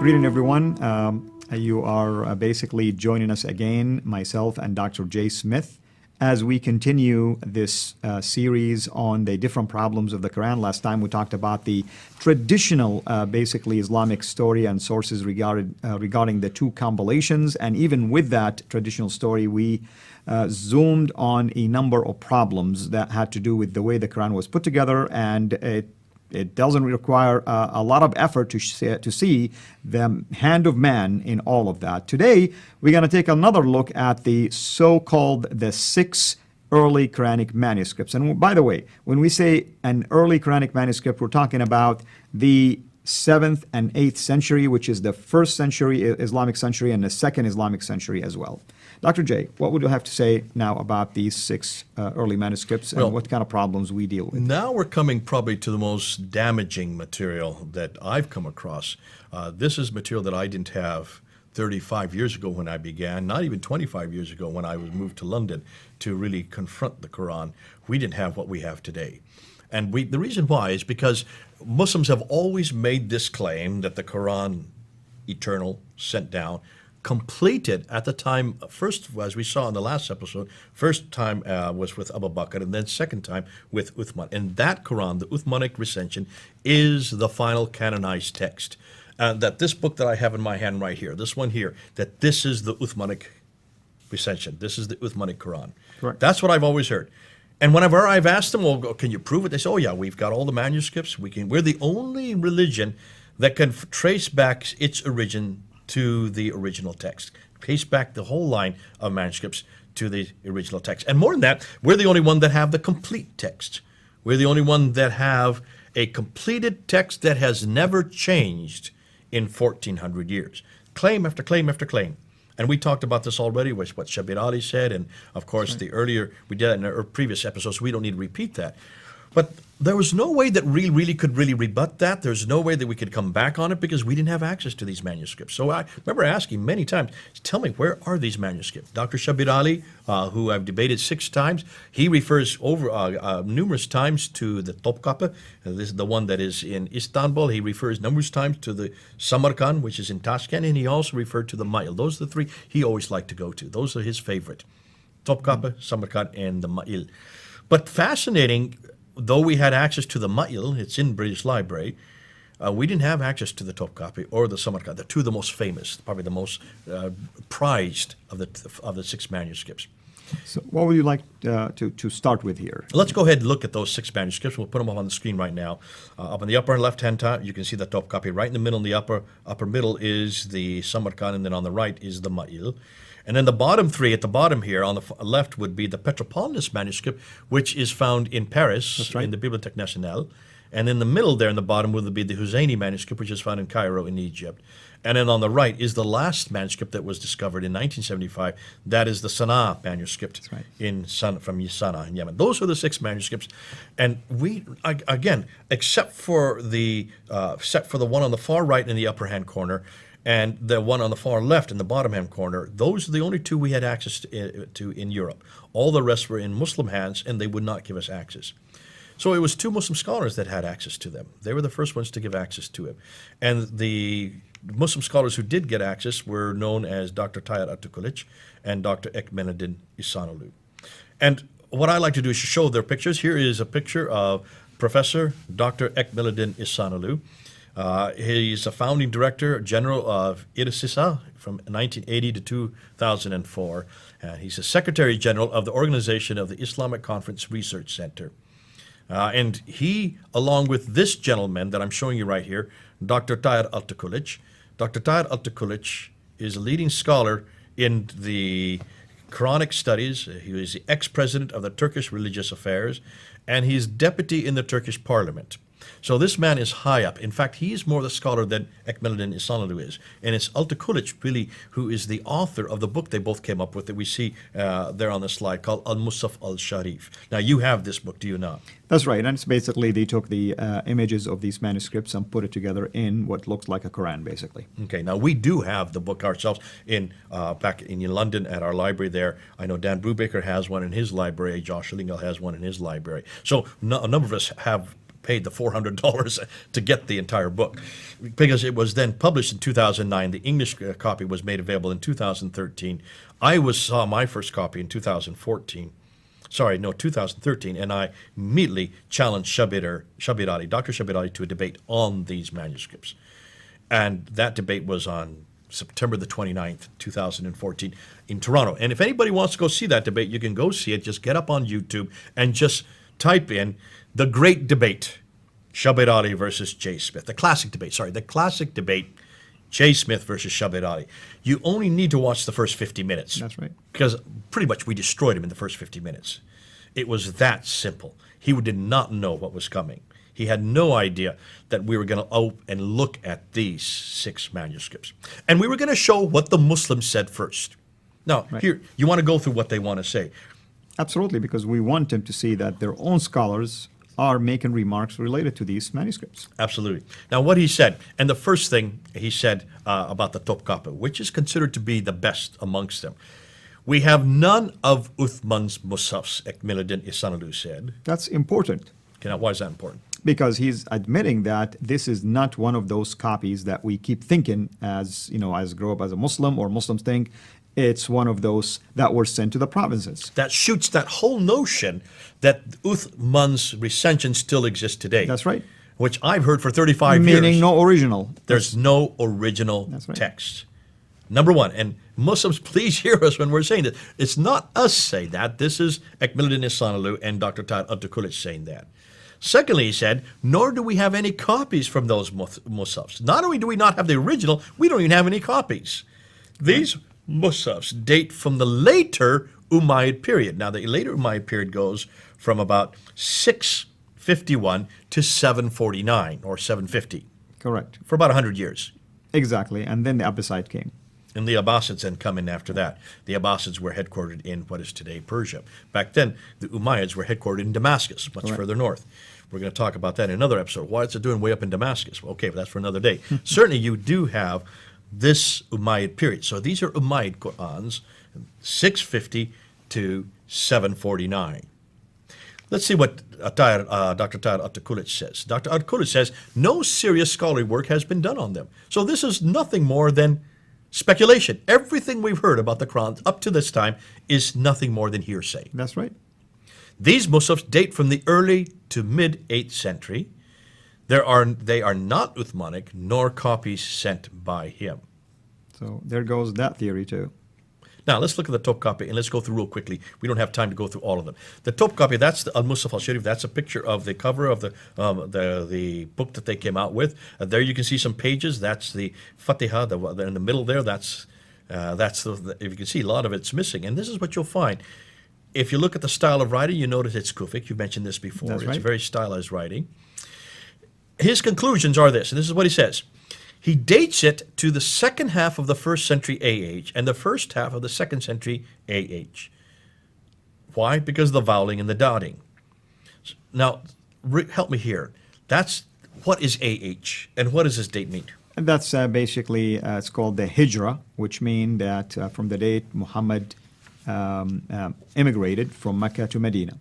Greeting everyone. You are basically joining us again, myself and Dr. Jay Smith, as we continue this series on the different problems of the Quran. Last time we talked about the traditional, basically Islamic story and sources regarding the two compilations, and even with that traditional story, we zoomed on a number of problems that had to do with the way the Quran was put together, and it doesn't require a lot of effort to see the hand of man in all of that. Today, we're going to take another look at the so-called the 6 early Quranic manuscripts. And by the way, when we say an early Quranic manuscript, we're talking about the 7th and 8th century, which is the 1st century Islamic century and the 2nd Islamic century as well. Dr. J, what would you have to say now about these 6 early manuscripts and what kind of problems we deal with? Now we're coming probably to the most damaging material that I've come across. This is material that I didn't have 35 years ago when I began, not even 25 years ago when I was moved to London to really confront the Quran. We didn't have what we have today. And the reason why is because Muslims have always made this claim that the Quran, eternal, sent down, completed at the time, first, as we saw in the last episode, first time was with Abu Bakr, and then second time with Uthman. And that Quran, the Uthmanic recension, is the final canonized text. That this book that I have in my hand right here, this one here, that this is the Uthmanic recension. This is the Uthmanic Quran. Correct. That's what I've always heard. And whenever I've asked them, well, can you prove it? They say, oh yeah, we've got all the manuscripts. We're the only religion that can trace back its origin to the original text. Trace back the whole line of manuscripts to the original text. And more than that, we're the only one that have the complete text. We're the only one that have a completed text that has never changed in 1400 years. Claim after claim after claim. And we talked about this already, with what Shabir Ali said, and of course the earlier, we did that in our previous episodes, so we don't need to repeat that. But there was no way that we really could rebut that. There's no way that we could come back on it because we didn't have access to these manuscripts. So I remember asking many times, tell me, where are these manuscripts? Dr. Shabir Ali, who I've debated 6 times, he refers over numerous times to the Topkapi. This is the one that is in Istanbul. He refers numerous times to the Samarkand, which is in Tashkent, and he also referred to the Ma'il. Those are the 3 he always liked to go to. Those are his favorite. Topkapi, Samarkand, and the Ma'il. But fascinating, though we had access to the Ma'il, it's in British Library, we didn't have access to the Topkapi or the Samarkand. They're 2 of the most famous, probably the most prized of the 6 manuscripts. So what would you like to start with here? Let's go ahead and look at those 6 manuscripts. We'll put them up on the screen right now. Up in the upper left-hand top, you can see the Topkapi. Right in the middle, in the upper middle is the Samarkand, and then on the right is the Ma'il. And then the bottom 3 at the bottom here on the left would be the Petroponus manuscript, which is found in Paris, in the Bibliothèque Nationale. And in the middle there in the bottom would be the Husseini manuscript, which is found in Cairo in Egypt. And then on the right is the last manuscript that was discovered in 1975. That is the Sana'a manuscript from Sana'a in Yemen. Those are the 6 manuscripts. And we, again, except for the one on the far right in the upper hand corner, and the one on the far left in the bottom-hand corner, those are the only 2 we had access to in Europe. All the rest were in Muslim hands, and they would not give us access. So it was 2 Muslim scholars that had access to them. They were the first ones to give access to it. And the Muslim scholars who did get access were known as Dr. Tayyar Atıkuliç and Dr. Ekmelettin İhsanoğlu. And what I like to do is show their pictures. Here is a picture of Professor Dr. Ekmelettin İhsanoğlu. He's a founding director general of IRSISA from 1980 to 2004. He's a secretary general of the organization of the Islamic Conference Research Center. And he, along with this gentleman that I'm showing you right here, Dr. Tayyar Atıkuliç. Dr. Tayyar Atıkuliç is a leading scholar in the Quranic studies. He was the ex-president of the Turkish Religious Affairs, and he's deputy in the Turkish parliament. So this man is high up. In fact, he's more the scholar than Ekmelettin İhsanoğlu is. And it's Atıkuliç, really, who is the author of the book they both came up with that we see there on the slide called Al-Musaf al-Sharif. Now, you have this book, do you not? That's right. And it's basically they took the images of these manuscripts and put it together in what looks like a Quran, basically. Okay. Now, we do have the book ourselves back in London at our library there. I know Dan Brubaker has one in his library. Josh Lingle has one in his library. So a number of us have paid the $400 to get the entire book, because it was then published in 2009. The English copy was made available in 2013. I saw my first copy in 2014. Sorry, no, 2013, and I immediately challenged Shabir Ali, Dr. Shabir Ali, to a debate on these manuscripts. And that debate was on September the 29th, 2014 in Toronto. And if anybody wants to go see that debate, you can go see it. Just get up on YouTube and just type in The Great Debate, Shabir Ali versus J. Smith. The classic debate, J. Smith versus Shabir Ali. You only need to watch the first 50 minutes. That's right. Because pretty much we destroyed him in the first 50 minutes. It was that simple. He did not know what was coming. He had no idea that we were going to out and look at these 6 manuscripts. And we were going to show what the Muslims said first. Now, here, you want to go through what they want to say. Absolutely, because we want them to see that their own scholars are making remarks related to these manuscripts. Absolutely. Now, what he said, and the first thing he said about the Topkapi, which is considered to be the best amongst them. We have none of Uthman's Musafs, Ekmeluddin Ihsanulu said. That's important. Okay, now why is that important? Because he's admitting that this is not one of those copies that we keep thinking as, as grow up as a Muslim or Muslims think. It's one of those that were sent to the provinces. That shoots that whole notion that Uthman's recension still exists today. That's right. Which I've heard for 35 years. Meaning no original. There's no original right. text. Number one, and Muslims, please hear us when we're saying that. It's not us saying that. This is Ekmeluddin Ihsanulu and Dr. Tahir Abdul saying that. Secondly, he said, nor do we have any copies from those Musafs. Not only do we not have the original, we don't even have any copies. These Musafs date from the later Umayyad period. Now, the later Umayyad period goes from about 651 to 749 or 750. Correct. For about 100 years. Exactly. And then the Abbasid came. And the Abbasids then come in after that. The Abbasids were headquartered in what is today Persia. Back then, the Umayyads were headquartered in Damascus, much further north. We're going to talk about that in another episode. Why is it doing way up in Damascus? Okay, but that's for another day. Certainly, you do have this Umayyad period. So these are Umayyad Qur'ans, 650 to 749. Let's see what Dr. Tahir Abdul says. Dr. Abdul says, no serious scholarly work has been done on them. So this is nothing more than speculation. Everything we've heard about the Quran up to this time is nothing more than hearsay. That's right. These Musafs date from the early to mid 8th century. They are not Uthmanic, nor copies sent by him. So there goes that theory too. Now, let's look at the Topkapi, and let's go through real quickly. We don't have time to go through all of them. The Topkapi, that's the Al-Musaf al-Sharif. That's a picture of the cover of the book that they came out with. There you can see some pages. That's the Fatiha, in the middle there. If you can see, a lot of it's missing. And this is what you'll find. If you look at the style of writing, you notice it's Kufic. You've mentioned this before. That's right. It's very stylized writing. His conclusions are this, and this is what he says. He dates it to the second half of the 1st century AH and the first half of the 2nd century AH. Why? Because of the voweling and the dotting. Now, help me here. What is AH, and what does this date mean? And that's basically, it's called the Hijra, which means that from the date Muhammad immigrated from Mecca to Medina.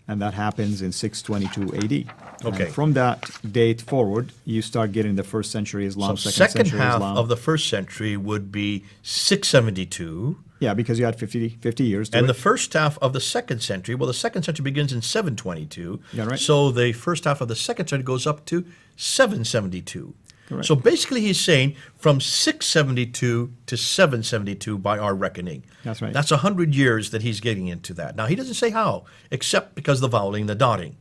And that happens in 622 AD. Okay. And from that date forward, you start getting the 1st century Islam, So 2nd second century half Islam. of the 1st century would be 672. Yeah, because you had 50 years to And it. the first half of the 2nd century, well, the 2nd century begins in 722. Yeah, right. So the first half of the 2nd century goes up to 772. Correct. So basically he's saying from 672 to 772 by our reckoning. That's right. That's 100 years that he's getting into that. Now, he doesn't say how, except because of the voweling and the dotting.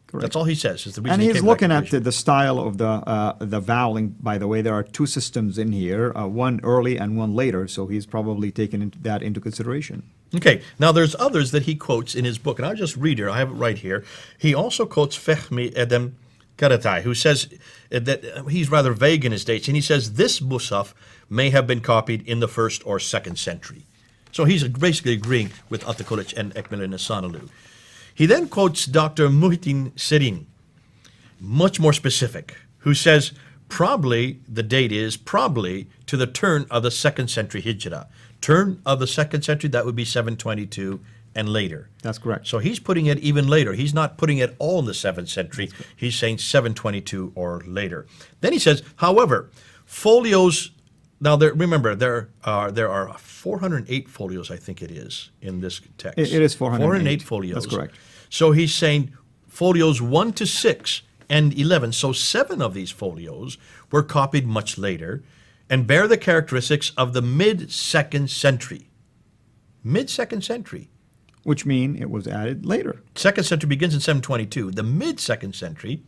Correct. That's all he says. Is the reason And he he's came to that looking at conclusion. the style of the voweling. By the way, there are 2 systems in here, one early and one later, so he's probably taken that into consideration. Okay, now there's others that he quotes in his book, and I'll just read here. I have it right here. He also quotes Fehmi Edem Karatai, who says that he's rather vague in his dates, and he says this Musaf may have been copied in the 1st or 2nd century. So he's basically agreeing with Atakulich and Ekmeluddin Ihsanulu. He then quotes Dr. Muhyiddin Serin, much more specific, who says probably the date is probably to the turn of the 2nd century Hijrah. Turn of the 2nd century, that would be 722 and later. That's correct. So he's putting it even later. He's not putting it all in the 7th century. He's saying 722 or later. Then he says, however, folios. Now, remember, there are 408 folios, I think it is, in this text. It is 408 folios. That's correct. So he's saying folios 1 to 6 and 11. So 7 of these folios were copied much later and bear the characteristics of the mid-2nd century. Mid-2nd century. Which mean it was added later. 2nd century begins in 722. The mid-2nd century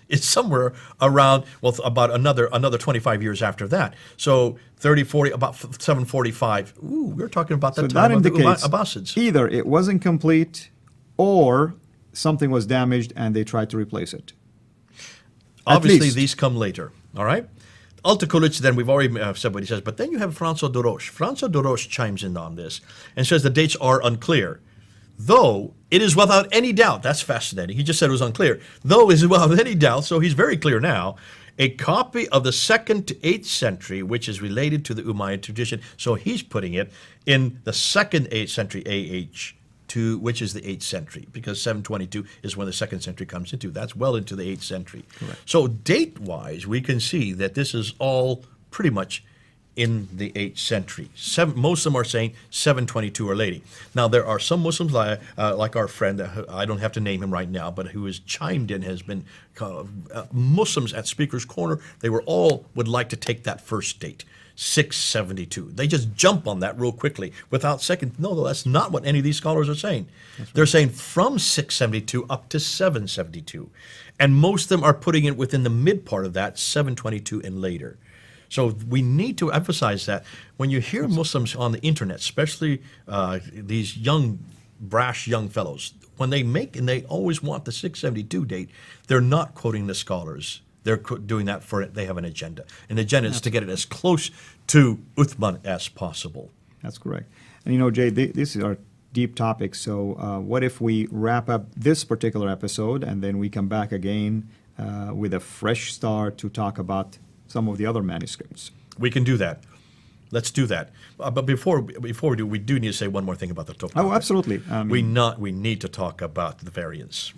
is somewhere around, well, about another 25 years after that. So 30, 40, about 745. Ooh, we're talking about the So time that of the indicates Abbasids. either it wasn't complete or something was damaged and they tried to replace it. Obviously, least. these come later, all right? Altokulich, then we've already said what he says, but then you have François de Roche. François de Roche chimes in on this and says the dates are unclear. Though it is without any doubt, that's fascinating. He just said it was unclear. Though it is without any doubt, so he's very clear now, a copy of the 2nd to 8th century, which is related to the Umayyad tradition. So he's putting it in the 2nd 8th century AH, which is the 8th century, because 722 is when the 2nd century comes into. That's well into the 8th century. Correct. So date-wise, we can see that this is all pretty much in the 8th century. Most of them are saying 722 or later. Now, there are some Muslims, like our friend, I don't have to name him right now, but who has chimed in, has been Muslims at Speaker's Corner. They would like to take that first date, 672. They just jump on that real quickly without second. No, that's not what any of these scholars are saying. Right. They're saying from 672 up to 772. And most of them are putting it within the mid part of that, 722 and later. So we need to emphasize that when you hear Muslims on the internet, especially these brash young fellows, when they always want the 672 date, they're not quoting the scholars. They're doing that they have an agenda. An agenda is to get it as close to Uthman as possible. That's correct. And Jay, these are deep topics. So what if we wrap up this particular episode and then we come back again with a fresh start to talk about some of the other manuscripts? We can do that. Let's do that. But before we do, we do need to say one more thing about the Topkapi. Oh, absolutely. We need to talk about the variants.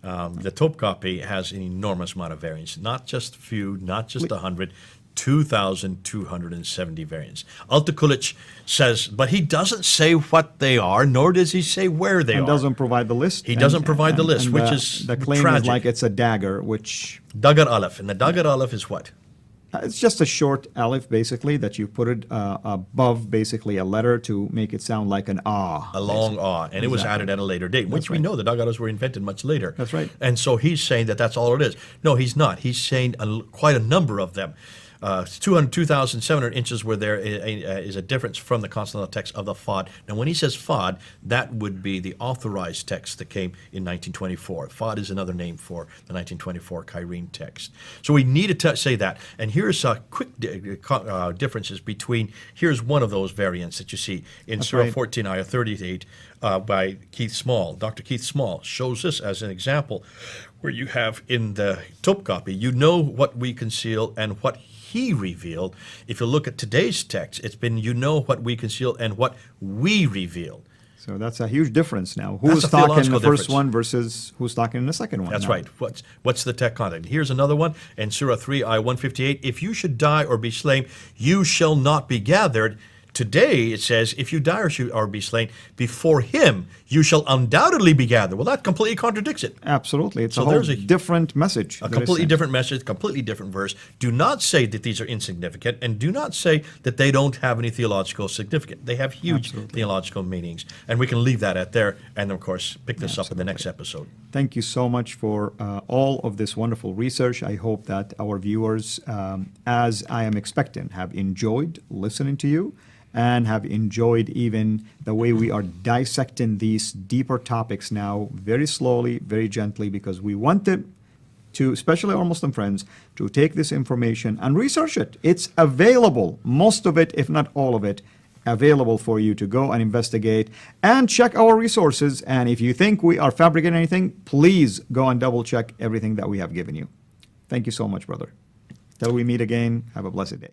The Topkapi has an enormous amount of variants, not just a few, not just 100, 2,270 variants. Altokulich says, but he doesn't say what they are, nor does he say where they are. He doesn't provide the list. He doesn't provide the list, which is the claim tragic. is like it's a dagger, which... Dagar Aleph. And the Dagar Aleph is what? It's just a short aleph, basically, that you put it above, basically, a letter to make it sound like an ah. A long ah. And it was added at a later date, which we know the Dagar Alefs were invented much later. That's right. And so he's saying that that's all it is. No, he's not. He's saying quite a number of them. 2,700 inches where there is a difference from the consonantal text of the Fahd. Now, when he says Fahd, that would be the authorized text that came in 1924. Fahd is another name for the 1924 Cairene text. So we need to say that. And here's quick differences between, here's one of those variants that you see in Surah 14, Ayah 38 by Keith Small. Dr. Keith Small shows this as an example where you have in the Topkapi, you know what we conceal and what he revealed. If you look at today's text, it's been you know what we conceal and what we reveal. So that's a huge difference now. Who's talking in the first one versus who's talking in the second one? That's now. right. What's the text content? Here's another one in Surah 3, Ayah 158. If you should die or be slain, you shall not be gathered. Today, it says, if you die or be slain, before him you shall undoubtedly be gathered. Well, that completely contradicts it. Absolutely. It's a whole different message. A completely different message, completely different verse. Do not say that these are insignificant, and do not say that they don't have any theological significance. They have huge theological meanings. And we can leave that at there, and of course, pick this up in the next episode. Thank you so much for all of this wonderful research. I hope that our viewers, as I am expecting, have enjoyed listening to you, and have enjoyed even the way we are dissecting these deeper topics now, very slowly, very gently, because we wanted to, especially our Muslim friends, to take this information and research it. It's available, most of it, if not all of it, available for you to go and investigate and check our resources. And if you think we are fabricating anything, please go and double check everything that we have given you. Thank you so much, brother. Till we meet again, have a blessed day.